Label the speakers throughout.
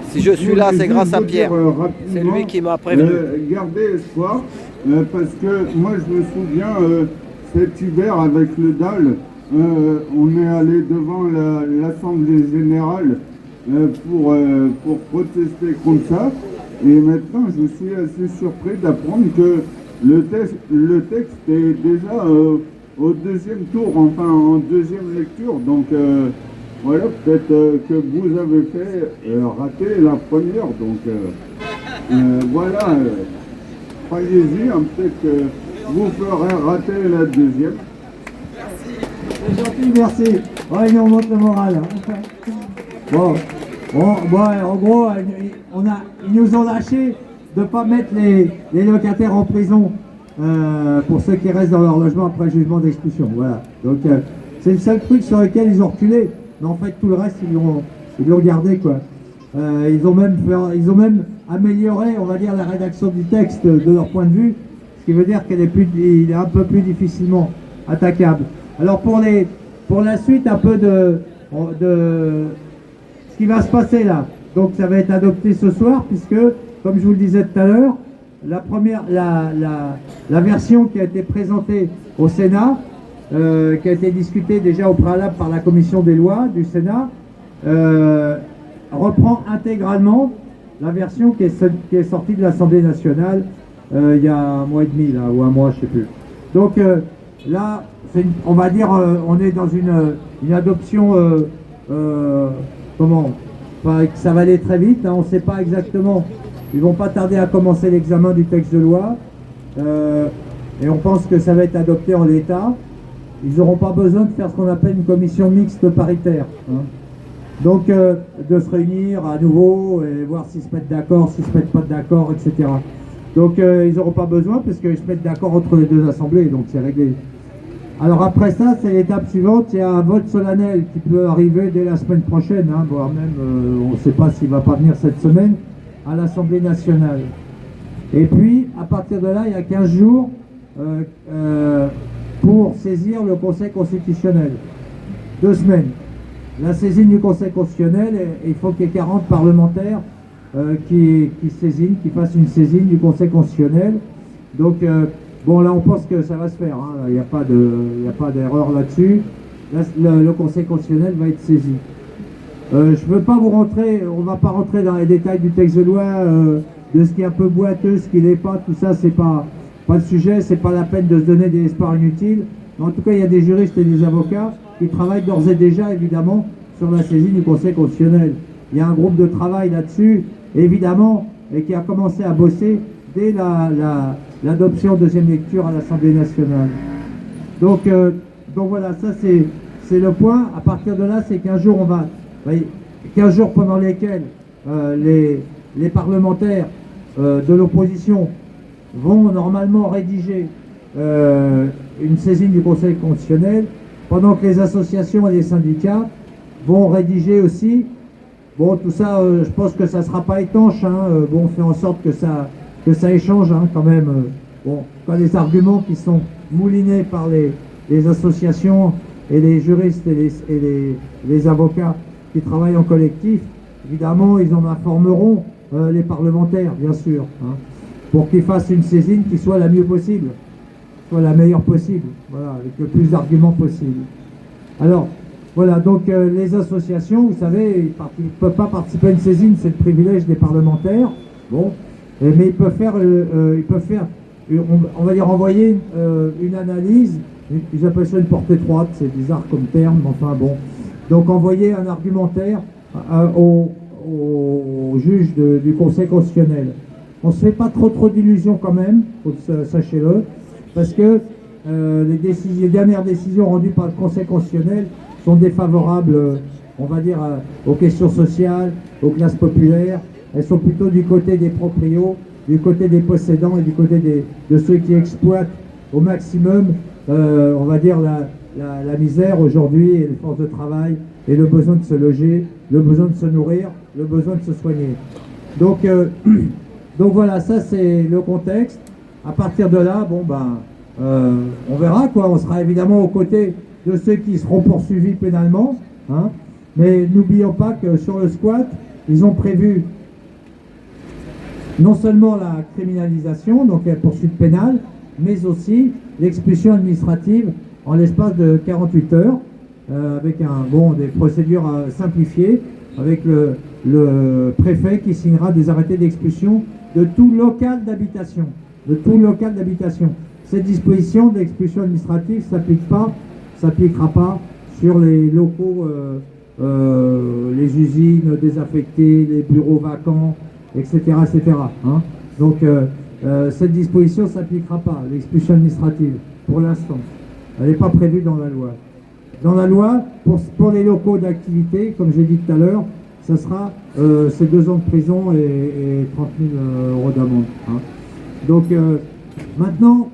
Speaker 1: Si je suis là, c'est grâce à Pierre. C'est lui qui m'a prévenu.
Speaker 2: Gardez espoir, parce que moi je me souviens, cet hiver avec le DAL, on est allé devant l'Assemblée Générale pour protester contre ça. Et maintenant, je suis assez surpris d'apprendre que le texte est déjà au deuxième tour, enfin en deuxième lecture. Donc voilà, peut-être que vous avez fait rater la première. Donc voilà, croyez-y, hein, peut-être que vous ferez rater la deuxième.
Speaker 3: C'est gentil, merci. Ouais, ils nous montrent le moral. Hein. Bon, en gros, ils nous ont lâché de ne pas mettre les locataires en prison pour ceux qui restent dans leur logement après le jugement d'expulsion. Voilà. Donc, c'est le seul truc sur lequel ils ont reculé. Mais en fait, tout le reste, ils l'ont gardé, quoi. Ils ont même amélioré, on va dire, la rédaction du texte de leur point de vue, ce qui veut dire qu'il est un peu plus difficilement attaquable. Alors, pour la suite, un peu de ce qui va se passer là. Donc ça va être adopté ce soir, puisque, comme je vous le disais tout à l'heure, la version qui a été présentée au Sénat, qui a été discutée déjà au préalable par la commission des lois du Sénat, reprend intégralement la version qui est sortie de l'Assemblée nationale il y a un mois et demi, là, ou un mois, je ne sais plus. Donc là, on va dire, on est dans une adoption, enfin, ça va aller très vite, hein, on ne sait pas exactement, ils vont pas tarder à commencer l'examen du texte de loi, et on pense que ça va être adopté en l'état. Ils n'auront pas besoin de faire ce qu'on appelle une commission mixte paritaire, hein. Donc de se réunir à nouveau et voir s'ils se mettent d'accord, s'ils se mettent pas d'accord, etc. Donc ils n'auront pas besoin, parce qu'ils se mettent d'accord entre les deux assemblées, donc c'est réglé. Alors après ça, c'est l'étape suivante, il y a un vote solennel qui peut arriver dès la semaine prochaine, hein, voire même, on ne sait pas s'il ne va pas venir cette semaine, à l'Assemblée nationale. Et puis, à partir de là, il y a 15 jours pour saisir le Conseil constitutionnel. 2 semaines. La saisine du Conseil constitutionnel, il faut qu'il y ait 40 parlementaires qui fassent une saisine du Conseil constitutionnel. Donc, bon, là, on pense que ça va se faire, hein. Il n'y a pas d'erreur là-dessus. Le Conseil constitutionnel va être saisi. Je ne veux pas on ne va pas rentrer dans les détails du texte de loi, de ce qui est un peu boiteux, ce qui n'est pas, tout ça, c'est pas le sujet, c'est pas la peine de se donner des espoirs inutiles. Mais en tout cas, il y a des juristes et des avocats qui travaillent d'ores et déjà, évidemment, sur la saisie du Conseil constitutionnel. Il y a un groupe de travail là-dessus, évidemment, et qui a commencé à bosser dès l'adoption en deuxième lecture à l'Assemblée nationale. Donc voilà, ça c'est le point. À partir de là, c'est 15 jours, 15 jours pendant lesquels les parlementaires de l'opposition vont normalement rédiger une saisine du Conseil constitutionnel, pendant que les associations et les syndicats vont rédiger aussi. Bon, tout ça, je pense que ça ne sera pas étanche, hein. Bon, on fait en sorte que ça échange, hein, quand même. Bon, quand les arguments qui sont moulinés par les associations et les juristes et les avocats qui travaillent en collectif, évidemment, ils en informeront les parlementaires, bien sûr, hein, pour qu'ils fassent une saisine qui soit la mieux possible, soit la meilleure possible, voilà, avec le plus d'arguments possible. Alors, voilà, donc les associations, vous savez, ils ne peuvent pas participer à une saisine, c'est le privilège des parlementaires, bon, mais ils peuvent faire, on va dire, envoyer une analyse, ils appellent ça une portée étroite, c'est bizarre comme terme, mais enfin bon. Donc envoyer un argumentaire au juge du Conseil constitutionnel. On ne se fait pas trop d'illusions quand même, sachez-le, parce que les dernières décisions rendues par le Conseil constitutionnel sont défavorables, on va dire, aux questions sociales, aux classes populaires. Elles sont plutôt du côté des proprios, du côté des possédants et du côté de ceux qui exploitent au maximum, on va dire, la misère aujourd'hui, et les forces de travail, et le besoin de se loger, le besoin de se nourrir, le besoin de se soigner. Donc voilà, ça c'est le contexte. À partir de là, bon on verra, quoi. On sera évidemment aux côtés de ceux qui seront poursuivis pénalement, hein. Mais n'oublions pas que sur le squat, ils ont prévu non seulement la criminalisation, donc la poursuite pénale, mais aussi l'expulsion administrative en l'espace de 48 heures, avec des procédures simplifiées, avec le préfet qui signera des arrêtés d'expulsion de tout local d'habitation. Cette disposition d'expulsion administrative s'appliquera pas sur les locaux, les usines désaffectées, les bureaux vacants, etc. Hein. Donc cette disposition ne s'appliquera pas, l'expulsion administrative, pour l'instant. Elle n'est pas prévue dans la loi. Dans la loi, pour les locaux d'activité, comme j'ai dit tout à l'heure, ça sera c'est 2 ans de prison et 30 000 euros d'amende. Hein. Donc maintenant,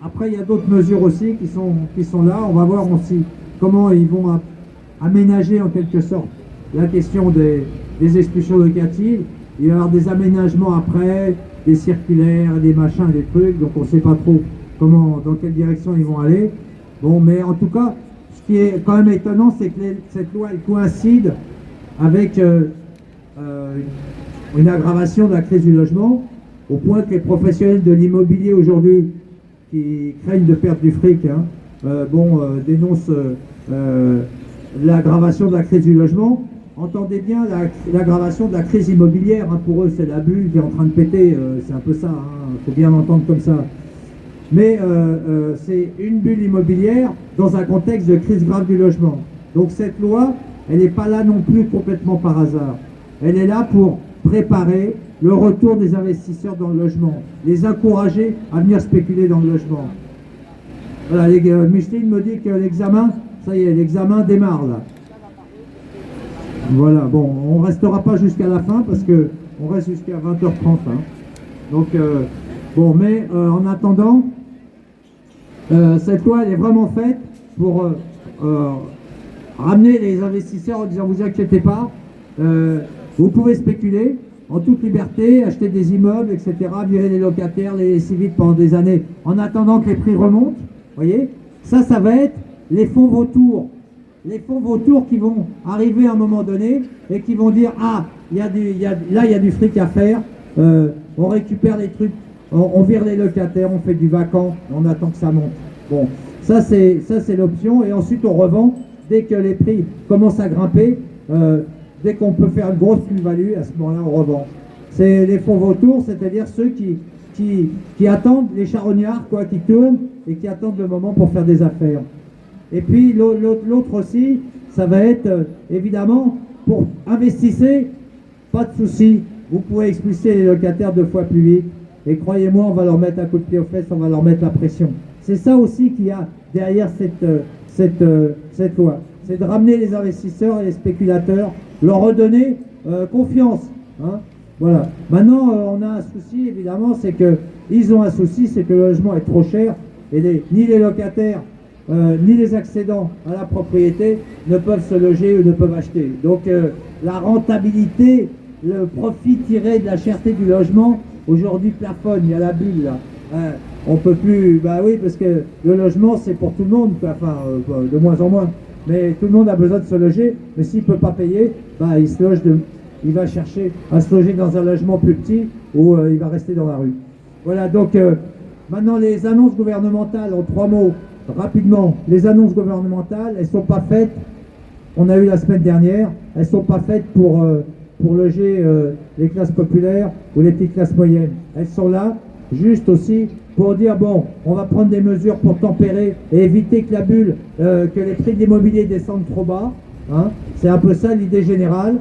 Speaker 3: après il y a d'autres mesures aussi qui sont là. On va voir aussi comment ils vont aménager en quelque sorte la question des expulsions locatives. Il va y avoir des aménagements après, des circulaires, des machins, des trucs, donc on ne sait pas trop dans quelle direction ils vont aller. Bon, mais en tout cas, ce qui est quand même étonnant, c'est que cette loi elle coïncide avec une aggravation de la crise du logement, au point que les professionnels de l'immobilier aujourd'hui, qui craignent de perdre du fric, dénoncent l'aggravation de la crise du logement. Entendez bien l'aggravation de la crise immobilière. Hein. Pour eux, c'est la bulle qui est en train de péter. C'est un peu ça. Il faut bien l'entendre comme ça. Mais c'est une bulle immobilière dans un contexte de crise grave du logement. Donc cette loi, elle n'est pas là non plus complètement par hasard. Elle est là pour préparer le retour des investisseurs dans le logement, les encourager à venir spéculer dans le logement. Voilà, Micheline me dit que l'examen, ça y est, l'examen démarre là. Voilà, bon, on ne restera pas jusqu'à la fin parce qu'on reste jusqu'à 20h30. Hein. Donc, mais en attendant, cette loi, elle est vraiment faite pour ramener les investisseurs en disant, vous inquiétez pas, vous pouvez spéculer en toute liberté, acheter des immeubles, etc., virer les locataires, les laisser vite pendant des années, en attendant que les prix remontent. Vous voyez, ça va être les fonds vautours. Les fonds vautours qui vont arriver à un moment donné et qui vont dire, ah, il y a du fric à faire, on récupère les trucs, on vire les locataires, on fait du vacant, on attend que ça monte. Bon, ça c'est l'option, et ensuite on revend dès que les prix commencent à grimper, dès qu'on peut faire une grosse plus-value, à ce moment-là on revend. C'est les fonds vautours, c'est-à-dire ceux qui attendent, les charognards quoi, qui tournent et qui attendent le moment pour faire des affaires. Et puis l'autre aussi, ça va être évidemment pour investissez, pas de souci, vous pouvez expulser les locataires 2 fois plus vite. Et croyez-moi, on va leur mettre un coup de pied aux fesses, on va leur mettre la pression. C'est ça aussi qu'il y a derrière cette loi. C'est de ramener les investisseurs et les spéculateurs, leur redonner confiance. Hein. Voilà. Maintenant, on a un souci, évidemment, c'est qu'ils ont un souci, c'est que le logement est trop cher et ni les locataires ni les accédants à la propriété ne peuvent se loger ou ne peuvent acheter. Donc la rentabilité, le profit tiré de la cherté du logement, aujourd'hui plafonne, il y a la bulle là. On peut plus, bah oui, parce que le logement c'est pour tout le monde, enfin de moins en moins, mais tout le monde a besoin de se loger, mais s'il ne peut pas payer, bah il va chercher à se loger dans un logement plus petit ou il va rester dans la rue. Voilà, donc maintenant les annonces gouvernementales, en 3 mots, rapidement, les annonces gouvernementales, elles ne sont pas faites, on a eu la semaine dernière, elles ne sont pas faites pour loger les classes populaires ou les petites classes moyennes. Elles sont là juste aussi pour dire, bon, on va prendre des mesures pour tempérer et éviter que la bulle, que les prix de l'immobilier descendent trop bas. Hein. C'est un peu ça l'idée générale.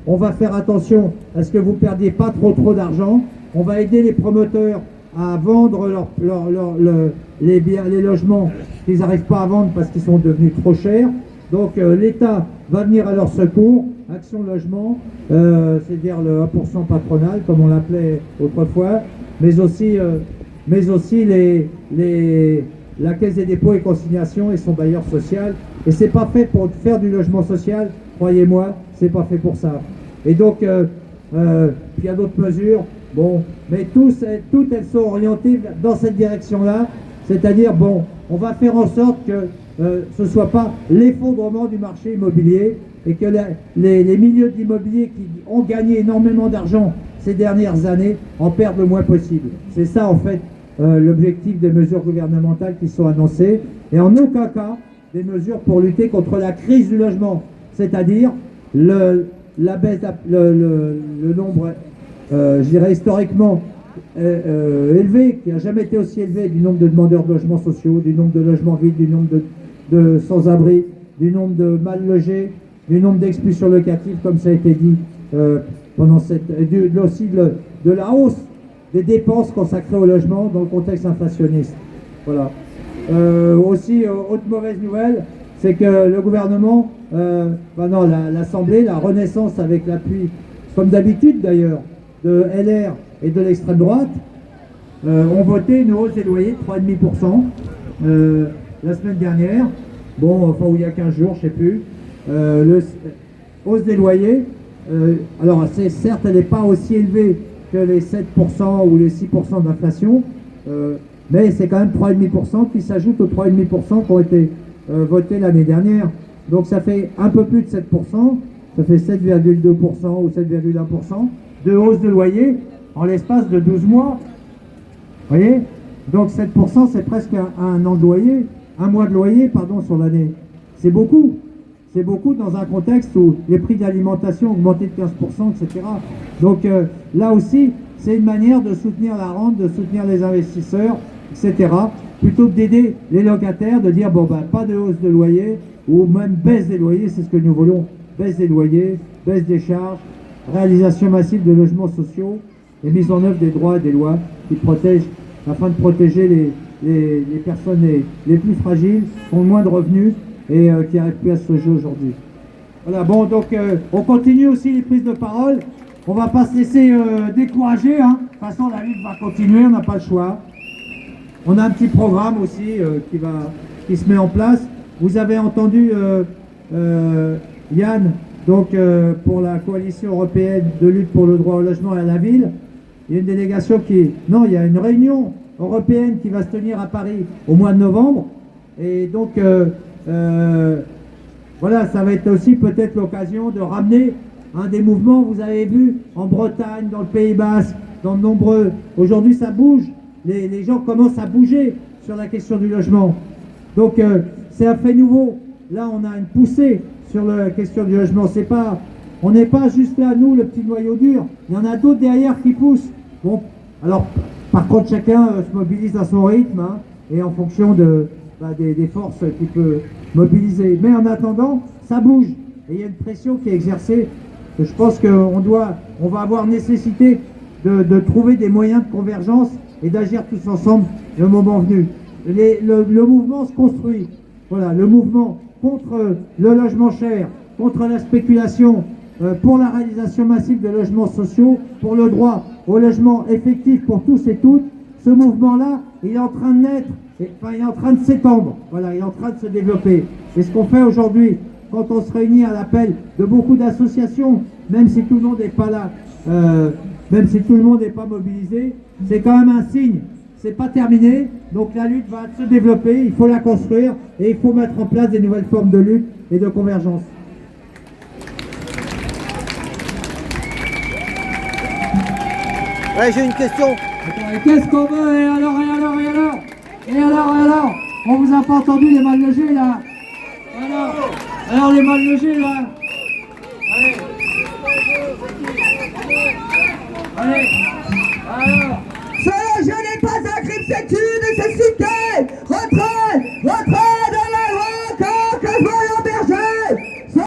Speaker 3: On va faire attention à ce que vous ne perdiez pas trop d'argent. On va aider les promoteurs à vendre les logements qu'ils n'arrivent pas à vendre parce qu'ils sont devenus trop chers. Donc l'État va venir à leur secours, Action Logement, c'est-à-dire le 1% patronal, comme on l'appelait autrefois, mais aussi la Caisse des dépôts et consignations et son bailleur social. Et c'est pas fait pour faire du logement social, croyez-moi, c'est pas fait pour ça. Et donc, puis il y a d'autres mesures. Bon, mais toutes elles sont orientées dans cette direction-là, c'est-à-dire, bon, on va faire en sorte que ce ne soit pas l'effondrement du marché immobilier et que les milieux d'immobilier qui ont gagné énormément d'argent ces dernières années, en perdent le moins possible. C'est ça en fait l'objectif des mesures gouvernementales qui sont annoncées, et en aucun cas des mesures pour lutter contre la crise du logement, c'est-à-dire la baisse, le nombre, je dirais historiquement élevé, qui n'a jamais été aussi élevé, du nombre de demandeurs de logements sociaux, du nombre de logements vides, du nombre de sans-abri, du nombre de mal logés, du nombre d'expulsions locatives, comme ça a été dit pendant cette, et aussi de la hausse des dépenses consacrées au logement dans le contexte inflationniste. Voilà. Aussi, autre mauvaise nouvelle, c'est que le gouvernement, l'Assemblée, la Renaissance, avec l'appui, comme d'habitude d'ailleurs, de LR et de l'extrême droite, ont voté une hausse des loyers de 3,5% la semaine dernière. Bon, enfin, il y a 15 jours, je ne sais plus. Hausse des loyers, alors certes, elle n'est pas aussi élevée que les 7% ou les 6% d'inflation, mais c'est quand même 3,5% qui s'ajoute aux 3,5% qui ont été votés l'année dernière. Donc ça fait un peu plus de 7%, ça fait 7,2% ou 7,1% de hausse de loyer en l'espace de 12 mois. Vous voyez? Donc 7%, c'est presque un an de loyer, un mois de loyer, pardon, sur l'année. C'est beaucoup. C'est beaucoup dans un contexte où les prix d'alimentation ont augmenté de 15%, etc. Donc là aussi, c'est une manière de soutenir la rente, de soutenir les investisseurs, etc. Plutôt que d'aider les locataires, de dire, bon, pas de hausse de loyer, ou même baisse des loyers, c'est ce que nous voulons. Baisse des loyers, baisse des charges, réalisation massive de logements sociaux, et mise en œuvre des droits et des lois qui protègent, afin de protéger les personnes les plus fragiles, qui ont le moins de revenus, et qui n'arrivent plus à se loger aujourd'hui. Voilà, bon, donc on continue aussi les prises de parole. On ne va pas se laisser décourager, hein. De toute façon, la lutte va continuer, on n'a pas le choix. On a un petit programme aussi qui se met en place. Vous avez entendu Yann, donc pour la coalition européenne de lutte pour le droit au logement et à la ville. Il y a une délégation il y a une réunion européenne qui va se tenir à Paris au mois de novembre. Et donc, voilà, ça va être aussi peut-être l'occasion de ramener un des mouvements, vous avez vu, en Bretagne, dans le Pays Basque, dans de nombreux... Aujourd'hui, ça bouge. Les gens commencent à bouger sur la question du logement. Donc, c'est un fait nouveau. Là, on a une poussée sur la question du logement. On n'est pas juste là, nous, le petit noyau dur. Il y en a d'autres derrière qui poussent. Bon, alors, par contre, chacun se mobilise à son rythme, hein, et en fonction des forces qu'il peut mobiliser. Mais en attendant, ça bouge. Et il y a une pression qui est exercée. Je pense qu'on va avoir nécessité de trouver des moyens de convergence et d'agir tous ensemble le moment venu. Le mouvement se construit. Voilà, le mouvement contre le logement cher, contre la spéculation, pour la réalisation massive de logements sociaux, pour le droit au logement effectif pour tous et toutes. Ce mouvement-là, il est en train de naître, il est en train de s'étendre, voilà, il est en train de se développer. Et ce qu'on fait aujourd'hui, quand on se réunit à l'appel de beaucoup d'associations, même si tout le monde n'est pas là, même si tout le monde n'est pas mobilisé, c'est quand même un signe. C'est pas terminé, donc la lutte va se développer, il faut la construire et il faut mettre en place des nouvelles formes de lutte et de convergence.
Speaker 1: Ouais, j'ai une question.
Speaker 3: Qu'est-ce qu'on veut? Et alors? On vous a pas entendu, les mal logés là? Alors les mal logés là? Allez. Alors.
Speaker 4: Ce logement n'est pas un crime, c'est une